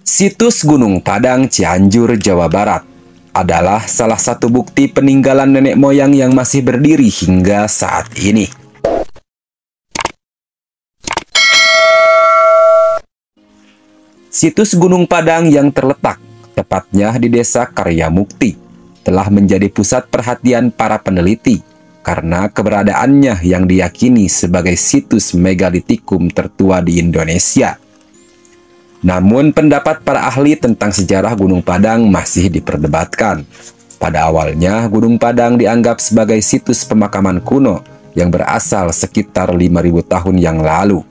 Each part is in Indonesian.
Situs Gunung Padang Cianjur, Jawa Barat adalah salah satu bukti peninggalan nenek moyang yang masih berdiri hingga saat ini. Situs Gunung Padang yang terletak tepatnya di Desa Karyamukti telah menjadi pusat perhatian para peneliti karena keberadaannya yang diyakini sebagai situs megalitikum tertua di Indonesia. Namun pendapat para ahli tentang sejarah Gunung Padang masih diperdebatkan. Pada awalnya, Gunung Padang dianggap sebagai situs pemakaman kuno yang berasal sekitar 5.000 tahun yang lalu.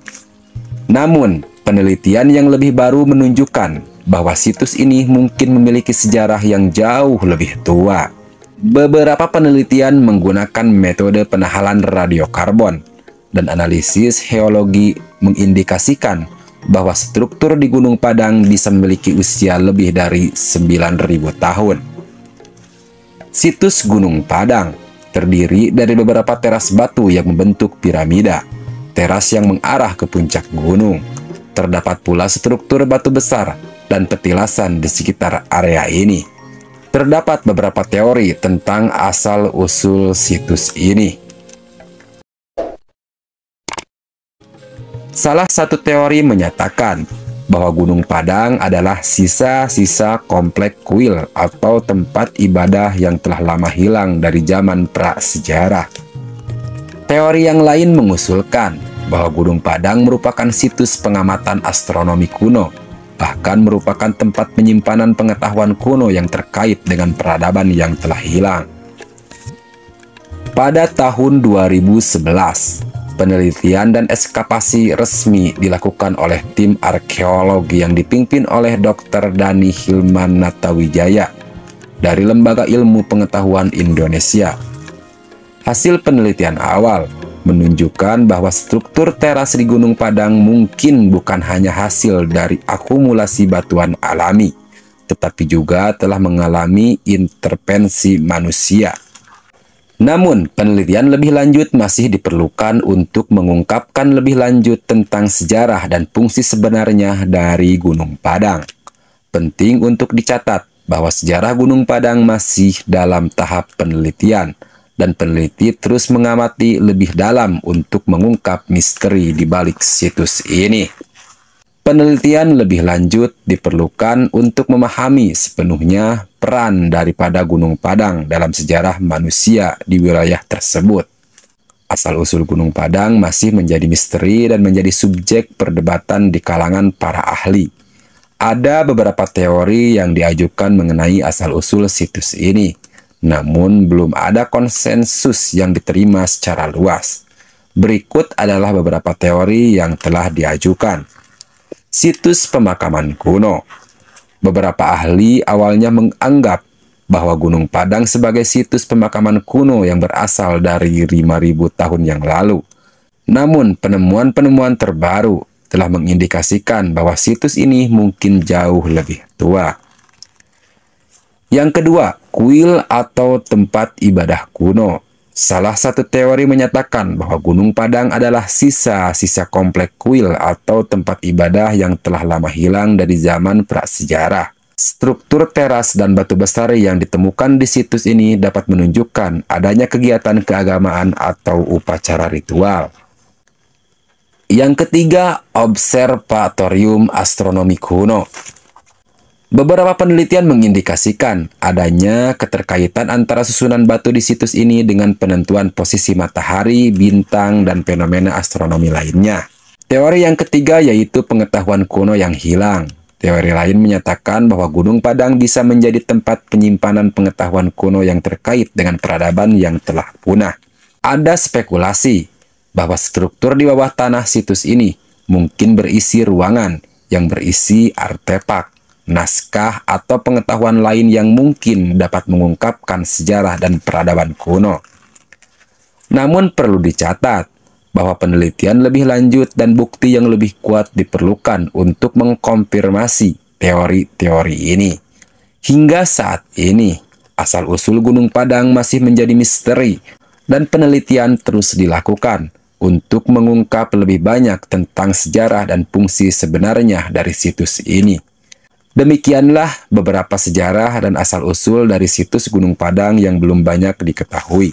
Namun, penelitian yang lebih baru menunjukkan bahwa situs ini mungkin memiliki sejarah yang jauh lebih tua. Beberapa penelitian menggunakan metode penahalan radiokarbon dan analisis geologi mengindikasikan bahwa struktur di Gunung Padang bisa memiliki usia lebih dari 9.000 tahun. Situs Gunung Padang terdiri dari beberapa teras batu yang membentuk piramida, teras yang mengarah ke puncak gunung. Terdapat pula struktur batu besar dan petilasan di sekitar area ini. Terdapat beberapa teori tentang asal-usul situs ini. Salah satu teori menyatakan bahwa Gunung Padang adalah sisa-sisa komplek kuil atau tempat ibadah yang telah lama hilang dari zaman prasejarah. Teori yang lain mengusulkan bahwa Gunung Padang merupakan situs pengamatan astronomi kuno, bahkan merupakan tempat penyimpanan pengetahuan kuno yang terkait dengan peradaban yang telah hilang. Pada tahun 2011, penelitian dan ekskavasi resmi dilakukan oleh tim arkeologi yang dipimpin oleh Dr. Dani Hilman Natawijaya dari Lembaga Ilmu Pengetahuan Indonesia. Hasil penelitian awal menunjukkan bahwa struktur teras di Gunung Padang mungkin bukan hanya hasil dari akumulasi batuan alami, tetapi juga telah mengalami intervensi manusia. Namun, penelitian lebih lanjut masih diperlukan untuk mengungkapkan lebih lanjut tentang sejarah dan fungsi sebenarnya dari Gunung Padang. Penting untuk dicatat bahwa sejarah Gunung Padang masih dalam tahap penelitian, dan peneliti terus mengamati lebih dalam untuk mengungkap misteri di balik situs ini. Penelitian lebih lanjut diperlukan untuk memahami sepenuhnya peran daripada Gunung Padang dalam sejarah manusia di wilayah tersebut. Asal-usul Gunung Padang masih menjadi misteri dan menjadi subjek perdebatan di kalangan para ahli. Ada beberapa teori yang diajukan mengenai asal-usul situs ini, namun belum ada konsensus yang diterima secara luas. Berikut adalah beberapa teori yang telah diajukan. Situs pemakaman kuno. Beberapa ahli awalnya menganggap bahwa Gunung Padang sebagai situs pemakaman kuno yang berasal dari 5.000 tahun yang lalu. Namun, penemuan-penemuan terbaru telah mengindikasikan bahwa situs ini mungkin jauh lebih tua. Yang kedua, kuil atau tempat ibadah kuno. Salah satu teori menyatakan bahwa Gunung Padang adalah sisa-sisa komplek kuil atau tempat ibadah yang telah lama hilang dari zaman prasejarah. Struktur teras dan batu besar yang ditemukan di situs ini dapat menunjukkan adanya kegiatan keagamaan atau upacara ritual. Yang ketiga, observatorium astronomi kuno. Beberapa penelitian mengindikasikan adanya keterkaitan antara susunan batu di situs ini dengan penentuan posisi matahari, bintang, dan fenomena astronomi lainnya. Teori yang ketiga yaitu pengetahuan kuno yang hilang. Teori lain menyatakan bahwa Gunung Padang bisa menjadi tempat penyimpanan pengetahuan kuno yang terkait dengan peradaban yang telah punah. Ada spekulasi bahwa struktur di bawah tanah situs ini mungkin berisi ruangan yang berisi artefak, naskah, atau pengetahuan lain yang mungkin dapat mengungkapkan sejarah dan peradaban kuno. Namun perlu dicatat bahwa penelitian lebih lanjut dan bukti yang lebih kuat diperlukan untuk mengkonfirmasi teori-teori ini. Hingga saat ini, asal-usul Gunung Padang masih menjadi misteri dan penelitian terus dilakukan untuk mengungkap lebih banyak tentang sejarah dan fungsi sebenarnya dari situs ini. Demikianlah beberapa sejarah dan asal-usul dari situs Gunung Padang yang belum banyak diketahui.